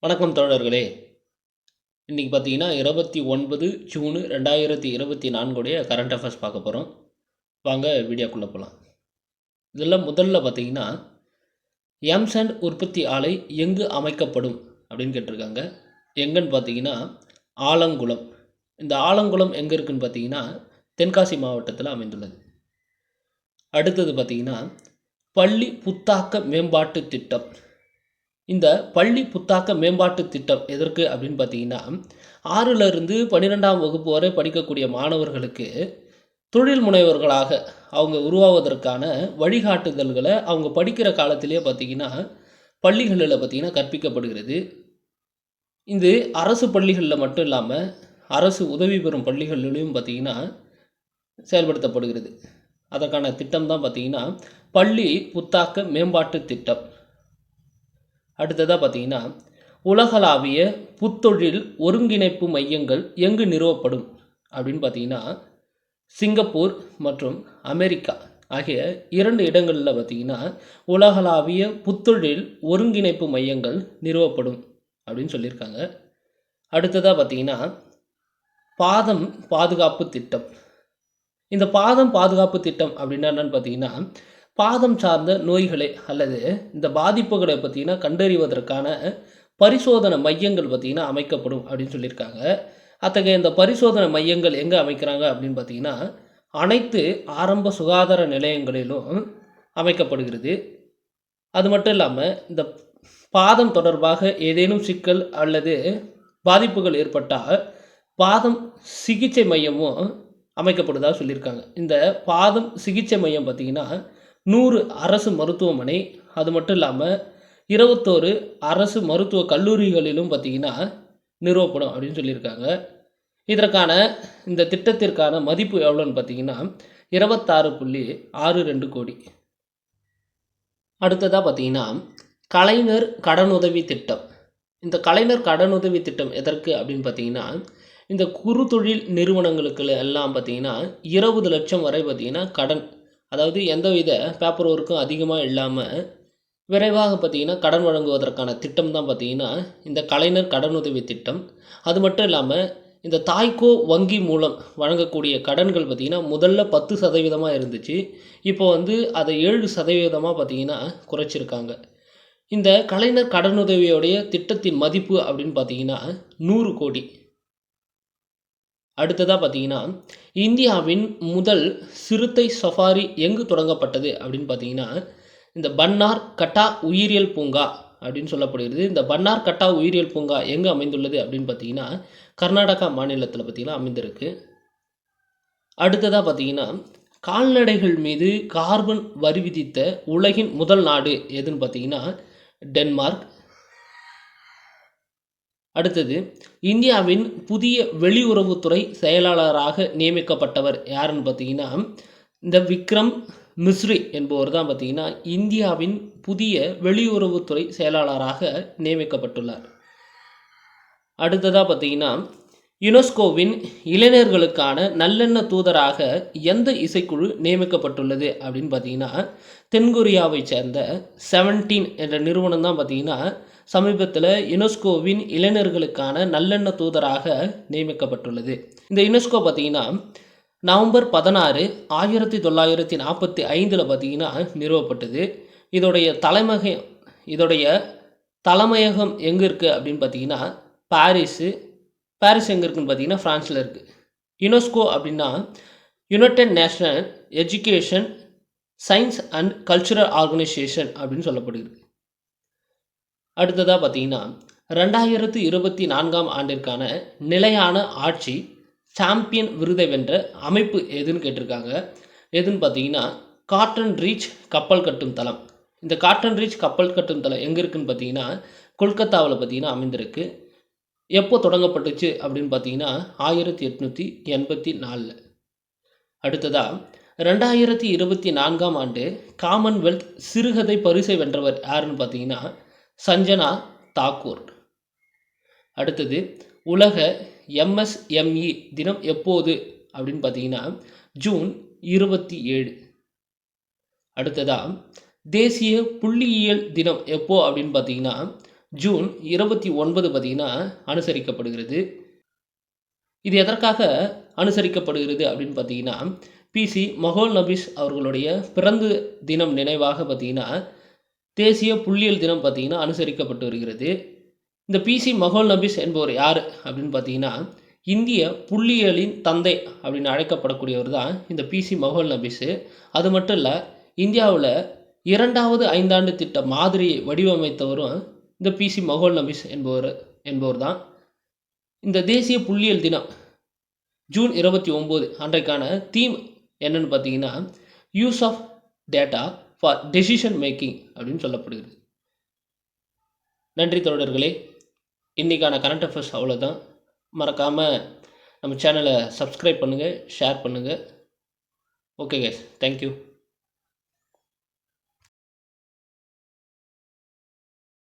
வணக்கம் தோழர்களே. இன்றைக்கி பார்த்தீங்கன்னா 29 ஜூனு 2024 கரண்ட் அஃபேர்ஸ் பார்க்க போகிறோம். வாங்க வீடியோக்குள்ளே போகலாம். இதில் முதல்ல பார்த்தீங்கன்னா எம்சாண்ட் உற்பத்தி ஆலை எங்கு அமைக்கப்படும் அப்படின்னு கேட்டிருக்காங்க. எங்கன்னு பார்த்தீங்கன்னா ஆலங்குளம். இந்த ஆலங்குளம் எங்கே இருக்குதுன்னு பார்த்தீங்கன்னா தென்காசி மாவட்டத்தில் அமைந்துள்ளது. அடுத்தது பார்த்தீங்கன்னா பள்ளி புத்தாக்க மேம்பாட்டு திட்டம். இந்த பள்ளி புத்தாக்க மேம்பாட்டு திட்டம் எதற்கு அப்படின்னு பார்த்தீங்கன்னா 6லிருந்து 12ஆம் வகுப்பு வரை படிக்கக்கூடிய மாணவர்களுக்கு தொழில் முனைவர்களாக அவங்க உருவாவதற்கான வழிகாட்டுதல்களை அவங்க படிக்கிற காலத்திலே பார்த்திங்கன்னா பள்ளிகளில் பார்த்திங்கன்னா கற்பிக்கப்படுகிறது. இது அரசு பள்ளிகளில் மட்டும் இல்லாமல் அரசு உதவி பெறும் பள்ளிகளிலும் பார்த்திங்கன்னா செயல்படுத்தப்படுகிறது. அதற்கான திட்டம் தான் பார்த்திங்கன்னா பள்ளி புத்தாக்க மேம்பாட்டு திட்டம். அடுத்ததாக பார்த்தீங்கன்னா உலகளாவிய புத்தொழில் ஒருங்கிணைப்பு மையங்கள் எங்கு நிறுவப்படும் அப்படின்னு பார்த்தீங்கன்னா சிங்கப்பூர் மற்றும் அமெரிக்கா ஆகிய 2 இடங்களில் பார்த்தீங்கன்னா உலகளாவிய புத்தொழில் ஒருங்கிணைப்பு மையங்கள் நிறுவப்படும் அப்படின்னு சொல்லியிருக்காங்க. அடுத்ததாக பார்த்தீங்கன்னா பாதம் பாதுகாப்பு திட்டம். இந்த பாதம் பாதுகாப்பு திட்டம் அப்படின்னா என்னன்னு பார்த்தீங்கன்னா பாதம் சார்ந்த நோய்களை அல்லது இந்த பாதிப்புகளை பார்த்திங்கன்னா கண்டறிவதற்கான பரிசோதனை மையங்கள் பார்த்திங்கன்னா அமைக்கப்படும் அப்படின்னு சொல்லியிருக்காங்க. அத்தகைய இந்த பரிசோதனை மையங்கள் எங்கே அமைக்கிறாங்க அப்படின்னு பார்த்திங்கன்னா அனைத்து ஆரம்ப சுகாதார நிலையங்களிலும் அமைக்கப்படுகிறது. அது மட்டும் இல்லாமல் இந்த பாதம் தொடர்பாக ஏதேனும் சிக்கல் அல்லது பாதிப்புகள் ஏற்பட்டால் பாதம் சிகிச்சை மையமும் அமைக்கப்படுவதாக சொல்லியிருக்காங்க. இந்த பாதம் சிகிச்சை மையம் பார்த்திங்கன்னா 100 அரசு மருத்துவமனை, அது மட்டும் இல்லாமல் 21 அரசு மருத்துவக் கல்லூரிகளிலும் பார்த்திங்கன்னா நிறுவப்படும் அப்படின்னு சொல்லியிருக்காங்க. இதற்கான இந்த திட்டத்திற்கான மதிப்பு எவ்வளோன்னு பார்த்திங்கன்னா 26.62 கோடி. அடுத்ததாக பார்த்திங்கன்னா கலைஞர் கடனுதவி திட்டம். இந்த கலைஞர் கடனுதவி திட்டம் எதற்கு அப்படின்னு பார்த்திங்கன்னா இந்த குறு தொழில் நிறுவனங்களுக்கு எல்லாம் பார்த்திங்கன்னா 20 லட்சம் வரை பார்த்திங்கன்னா கடன், அதாவது எந்தவித பேப்பர் ஒர்க்கும் அதிகமாக இல்லாமல் விரைவாக பார்த்திங்கன்னா கடன் வழங்குவதற்கான திட்டம் தான் பார்த்திங்கன்னா இந்த கலைஞர் கடனுதவி திட்டம். அது மட்டும் இல்லாமல் இந்த தாய்கோ வங்கி மூலம் வழங்கக்கூடிய கடன்கள் பார்த்திங்கன்னா முதல்ல 10% இருந்துச்சு. இப்போ அதை 7% பார்த்திங்கன்னா குறைச்சிருக்காங்க. இந்த கலைஞர் கடனுதவியோடைய திட்டத்தின் மதிப்பு அப்படின்னு பார்த்திங்கன்னா 100 கோடி. அடுத்ததாக பார்த்தீங்கன்னா இந்தியாவின் முதல் சிறுத்தை சஃபாரி எங்கு தொடங்கப்பட்டது அப்படின்னு பார்த்தீங்கன்னா இந்த பன்னார் கட்டா உயிரியல் பூங்கா அப்படின்னு சொல்லப்படுகிறது. இந்த பன்னார் கட்டா உயிரியல் பூங்கா எங்கே அமைந்துள்ளது அப்படின்னு பார்த்தீங்கன்னா கர்நாடகா மாநிலத்தில் பார்த்திங்கன்னா அமைந்திருக்கு. அடுத்ததாக பார்த்தீங்கன்னா கால்நடைகள் மீது கார்பன் வரி விதித்த உலகின் முதல் நாடு எதுன்னு பார்த்தீங்கன்னா டென்மார்க். அடுத்தது இந்தியாவின் புதிய வெளியுறவுத்துறை செயலாளராக நியமிக்கப்பட்டவர் யாருன்னு பார்த்தீங்கன்னா இந்த விக்ரம் மிஸ்ரி என்பவர் தான் பார்த்திங்கன்னா இந்தியாவின் புதிய வெளியுறவுத்துறை செயலாளராக நியமிக்கப்பட்டுள்ளார். அடுத்ததாக பார்த்திங்கன்னா யுனெஸ்கோவின் இளைஞர்களுக்கான நல்லெண்ண தூதராக எந்த இசைக்குழு நியமிக்கப்பட்டுள்ளது அப்படின்னு பார்த்தீங்கன்னா தென்கொரியாவை சேர்ந்த 17 என்ற நிறுவனம் தான் பார்த்திங்கன்னா சமீபத்தில் யுனெஸ்கோவின் இளைஞர்களுக்கான நல்லெண்ண தூதராக நியமிக்கப்பட்டுள்ளது. இந்த யுனெஸ்கோ பார்த்திங்கன்னா நவம்பர் 16, 1945 பார்த்திங்கன்னா நிறுவப்பட்டது. இதோடைய தலைமையகம் எங்கே இருக்குது அப்படின்னு பார்த்தீங்கன்னா பாரிஸ் எங்கே இருக்குதுன்னு பார்த்தீங்கன்னா ஃப்ரான்ஸில் இருக்குது. யுனெஸ்கோ அப்படின்னா United national education science and cultural organisation அப்படின்னு சொல்லப்படுகிறது. அடுத்ததாக பார்த்தீங்கன்னா 2024ஆம் ஆண்டிற்கான நிலையான ஆட்சி சாம்பியன் விருதை வென்ற அமைப்பு எதுன்னு கேட்டிருக்காங்க. எதுன்னு பார்த்தீங்கன்னா காட்டன் ரீச் கப்பல் கட்டும் தளம். இந்த காட்டன் ரீச் கப்பல் கட்டும் தளம் எங்கே இருக்குதுன்னு பார்த்தீங்கன்னா கொல்கத்தாவில் பார்த்திங்கன்னா அமைந்திருக்கு. எப்போ தொடங்கப்பட்டுச்சு அப்படின்னு பார்த்தீங்கன்னா 1884. அடுத்ததாக 2024ஆம் ஆண்டு காமன்வெல்த் சிறுகதை பரிசை வென்றவர் யாருன்னு பார்த்தீங்கன்னா சஞ்சனா தாக்கூர். அடுத்தது உலக MSME தினம் எப்போது அப்படின்னு பார்த்தீங்கன்னா ஜூன் 27. அடுத்ததாக தேசிய புள்ளியியல் தினம் எப்போ அப்படின்னு பார்த்தீங்கன்னா ஜூன் 29 பார்த்திங்கன்னா அனுசரிக்கப்படுகிறது. இது எதற்காக அனுசரிக்கப்படுகிறது அப்படின்னு பார்த்தீங்கன்னா, பிசி மொஹல் நபிஸ் அவர்களுடைய பிறந்த தினம் நினைவாக பார்த்தீங்கன்னா, தேசிய புள்ளியியல் தினம் பார்த்தீங்கன்னா அனுசரிக்கப்பட்டு வருகிறது. இந்த பிசி மொஹல் நபிஸ் என்பவர் யார் அப்படின்னு பார்த்தீங்கன்னா, இந்திய புள்ளியியலின் தந்தை அப்படின்னு அழைக்கப்படக்கூடியவர் தான் இந்த பிசி மொஹல் நபிஸு. அது மட்டும் இல்லை, இந்தியாவில் 2வது ஐந்தாண்டு திட்ட மாதிரியை வடிவமைத்தவரும் இந்த பிசி மொஹல் நபிஸ் என்பவர் தான். இந்த தேசிய புள்ளியியல் தினம் ஜூன் 29 அன்றைக்கான தீம் என்னன்னு பார்த்தீங்கன்னா, use of data for decision making அப்படின்னு சொல்லப்படுகிறது. நன்றி தோழர்களே. இன்றைக்கான கரண்ட் அஃபேர்ஸ் அவ்வளோதான். மறக்காமல் நம்ம சேனலை சப்ஸ்கிரைப் பண்ணுங்கள், ஷேர் பண்ணுங்கள். Okay guys, thank you.